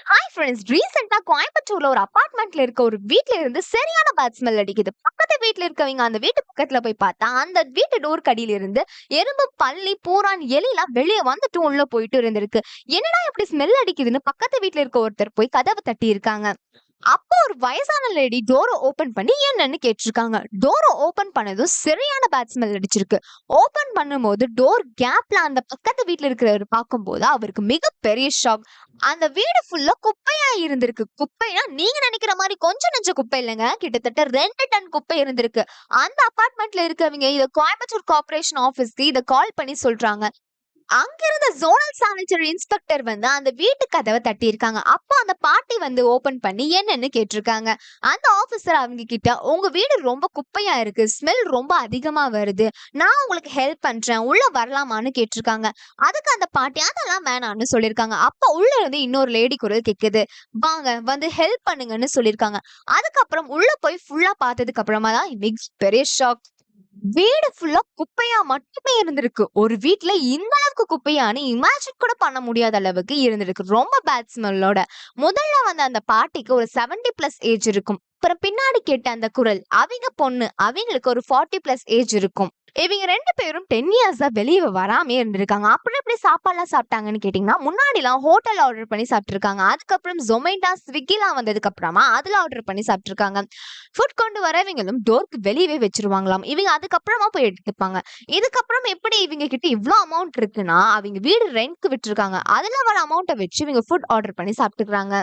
Hi friends, ரீசெண்டா கோயம்புத்தூர்ல ஒரு அபார்ட்மெண்ட்ல இருக்க ஒரு வீட்ல இருந்து சரியான பேட் ஸ்மெல் அடிக்குது. பக்கத்து வீட்ல இருக்கவங்க அந்த வீட்டு பக்கத்துல போய் பார்த்தா அந்த வீட்டு டோர் கடியில இருந்து எறும்பு, பல்லி, பூரான், எலிலாம் வெளியே வந்துட்டு உள்ள போயிட்டு இருந்திருக்கு. என்னடா இப்படி ஸ்மெல் அடிக்குதுன்னு பக்கத்து வீட்ல இருக்க ஒருத்தர் போய் கதவை தட்டி இருக்காங்க. அப்போ ஒரு வயசான லேடி டோரை ஓபன் பண்ணி என்னன்னு கேட்டிருக்காங்க. டோரை ஓபன் பண்ணதும் சரியான பேட் ஸ்மெல் அடிச்சிருக்கு. ஓபன் பண்ணும்போது டோர் கேப்ல அந்த பக்கத்து வீட்ல இருக்கிறவர் பார்க்கும்போது அவருக்கு மிகப்பெரிய ஷாக். அந்த வீடு ஃபுல்லா குப்பையா இருந்திருக்கு. குப்பைனா நீங்க நினைக்கிற மாதிரி கொஞ்சம் நெஞ்ச குப்பை இல்லைங்க. கிட்டத்தட்ட 2 டன் குப்பை இருந்திருக்கு. அந்த அபார்ட்மெண்ட்ல இருக்கவங்க இத கோயம்புத்தூர் கார்ப்பரேஷன் ஆபீஸ்க்கு இத கால் பண்ணி சொல்றாங்க. அங்கிருந்த ஜோனல் சானிட்டரி இன்ஸ்பெக்டர் வந்து அந்த வீட்டு கதவை தட்டியிருக்காங்க. அப்போ அந்த பாட்டி வந்து ஓபன் பண்ணி என்னன்னு கேட்டிருக்காங்க. அந்த ஆபீசர் அவங்க கிட்ட, உங்க வீடு ரொம்ப குப்பையா இருக்கு, ஸ்மெல் ரொம்ப அதிகமா வருது, நான் உங்களுக்கு ஹெல்ப் பண்றேன், உள்ள வரலாமான்னு கேட்டிருக்காங்க. அதுக்கு அந்த பாட்டி அதெல்லாம் வேணாம்னு சொல்லியிருக்காங்க. அப்ப உள்ள இருந்து இன்னொரு லேடி குரல் கேக்குது, வாங்க வந்து ஹெல்ப் பண்ணுங்கன்னு சொல்லியிருக்காங்க. அதுக்கப்புறம் உள்ள போய் ஃபுல்லா பார்த்ததுக்கு அப்புறமா தான் பெரிய ஷாக். வீடு ஃபுல்லா குப்பையா மட்டுமே இருந்திருக்கு. ஒரு வீட்ல இந்த அளவுக்கு குப்பையான்னு இமேஜின் கூட பண்ண முடியாத அளவுக்கு இருந்திருக்கு. ரொம்ப பேட் ஸ்மெல்லோட. முதல்ல வந்த அந்த பாட்டிக்கு ஒரு 70 பிளஸ் ஏஜ் இருக்கும். அப்புறம் பின்னாடி கேட்ட அந்த குரல், அவங்க பொண்ணு, அவங்களுக்கு ஒரு 40 பிளஸ் ஏஜ் இருக்கும். இவங்க 2 பேரும் 10 இயர்ஸா வெளிய வராமயே இருந்திருக்காங்க. அப்புறம் எப்படி சாப்பாடுலாம் சாப்பிட்டாங்கன்னு கேட்டீங்கன்னா, முன்னாடிலாம் ஹோட்டல் ஆர்டர் பண்ணி சாப்பிட்டுருக்காங்க. அதுக்கப்புறம் Zomato, Swiggyலாம் வந்ததுக்கு அப்புறமா அதுல ஆர்டர் பண்ணி சாப்பிட்டுருக்காங்க. ஃபுட் கொண்டு வரவங்களும் டோருக்கு வெளியவே வச்சிருவாங்களாம். இவங்க அதுக்கப்புறமா போய் எடுத்துப்பாங்க. இதுக்கப்புறம் எப்படி இவங்க கிட்ட இவ்ளோ அமௌண்ட் இருக்குன்னா, அவங்க வீடு ரெண்ட்க்கு விட்டுருக்காங்க. அதுல வர அமௌண்ட்ட வச்சு இவங்க ஃபுட் ஆர்டர் பண்ணி சாப்பிட்டுக்கிறாங்க.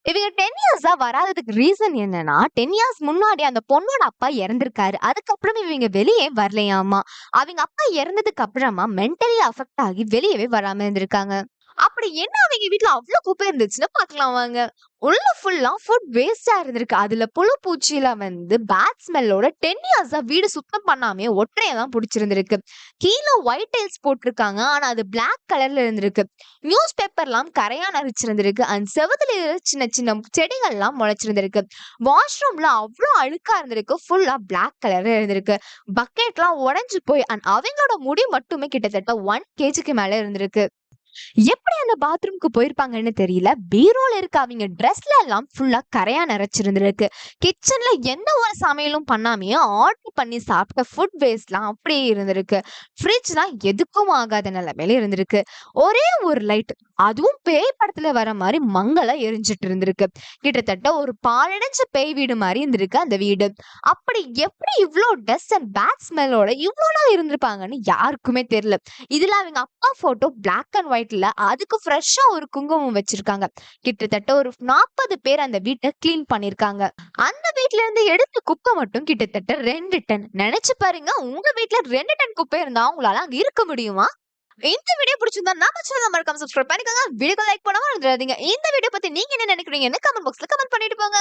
இவங்க 10 இயர்ஸா வராததுக்கு ரீசன் என்னன்னா, 10 இயர்ஸ் முன்னாடி அந்த பொண்ணோட அப்பா இறந்திருக்காரு. அதுக்கப்புறம் இவங்க வெளியே வரலையாமா. அவங்க அப்பா இறந்ததுக்கு அப்புறமா மென்டலி அஃபெக்ட் ஆகி வெளியவே வராம இருந்திருக்காங்க. அப்படி என்ன அவங்க வீட்ல அவ்ளோ குப்பை இருந்துச்சுன்னு பார்க்கலாம் வாங்க. உள்ள ஃபுல்லா ஃபுட் வேஸ்ட்டா இருந்திருக்கு. அதுல புழு பூச்சிலாம் வந்து பேட் ஸ்மெல்லோட 10 இயர்ஸா வீடு சுத்தம் பண்ணாமயே ஒட்டறைய தான் புடிச்சிருந்திருக்கு. கீழ ஒயிட் டைல்ஸ் போட்டிருக்காங்க. ஆனா அது பிளாக் கலர்ல இருந்திருக்கு. நியூஸ் பேப்பர்லாம் கரையான் அரிச்சிருந்திருக்கு. அந்த செவுத்துல சின்ன சின்ன செடிகள்லாம் முளைச்சிருந்திருக்கு. வாஷ்ரூம்ல அவ்ளோ அழுக்கா இருந்திருக்கு. ஃபுல்லா பிளாக் கலர்ல இருந்திருக்கு. பக்கெட்லாம் உடைஞ்சு போய் அவங்களோட முடி மட்டுமே கிட்டத்தட்ட 1 கேஜிக்கு மேல இருந்திருக்கு. எப்படி அந்த பாத்ரூம்க்கு போயிருப்பாங்கன்னு தெரியல. பீரோல இருக்க அவங்க ட்ரெஸ்ல எல்லாம் ஃபுல்லா கரையா நிறைச்சிருந்திருக்கு. கிச்சன்ல எந்த ஒரு சமையலும் பண்ணாமயே ஆர்டர் பண்ணி சாப்பிட்ட ஃபுட் வேஸ்ட்லாம் அப்படியே இருந்திருக்கு. ஃப்ரிட்ஜ்லாம் எதுக்கும் ஆகாத நிலைமையில இருந்திருக்கு. ஒரே ஒரு லைட், அதுவும் பேய் படத்துல வர மாதிரி மங்களா எரிஞ்சிட்டு இருந்திருக்கு. கிட்டத்தட்ட ஒரு பாழடைஞ்ச பேய் வீடு மாதிரி இருந்திருக்கு அந்த வீடு. அப்படி எப்படி இவ்ளோ டஸ்ட் அண்ட் பேட் ஸ்மெல்லோட இவ்ளோ நாள் இருந்திருப்பாங்கன்னு யாருக்குமே தெரியல. இதுல அவங்க அப்பா போட்டோ பிளாக் அண்ட் ஒயிட்ல, அதுக்கு ஃப்ரெஷ்ஷா ஒரு குங்குமம் வச்சிருக்காங்க. கிட்டத்தட்ட ஒரு 40 பேர் அந்த வீட்டை கிளீன் பண்ணிருக்காங்க. அந்த வீட்ல இருந்து எடுத்த குப்பை மட்டும் கிட்டத்தட்ட 2 டன். நினைச்சு பாருங்க, உங்க வீட்ல 2 டன் குப்பை இருந்தா உங்களால அங்க இருக்க முடியுமா? இந்த வீடியோ பிடிச்சிருந்தா நம்ம சேனல் மறக்காம சப்ஸ்கிரைப் பண்ணிக்கோங்க. வீடியோக்கு லைக் பண்ணாம இருந்துடாதீங்க. இந்த வீடியோ பத்தி நீங்க என்ன நினைக்கிறீங்கன்னு கமெண்ட் பாக்ஸ்ல கமெண்ட் பண்ணிட்டு போங்க.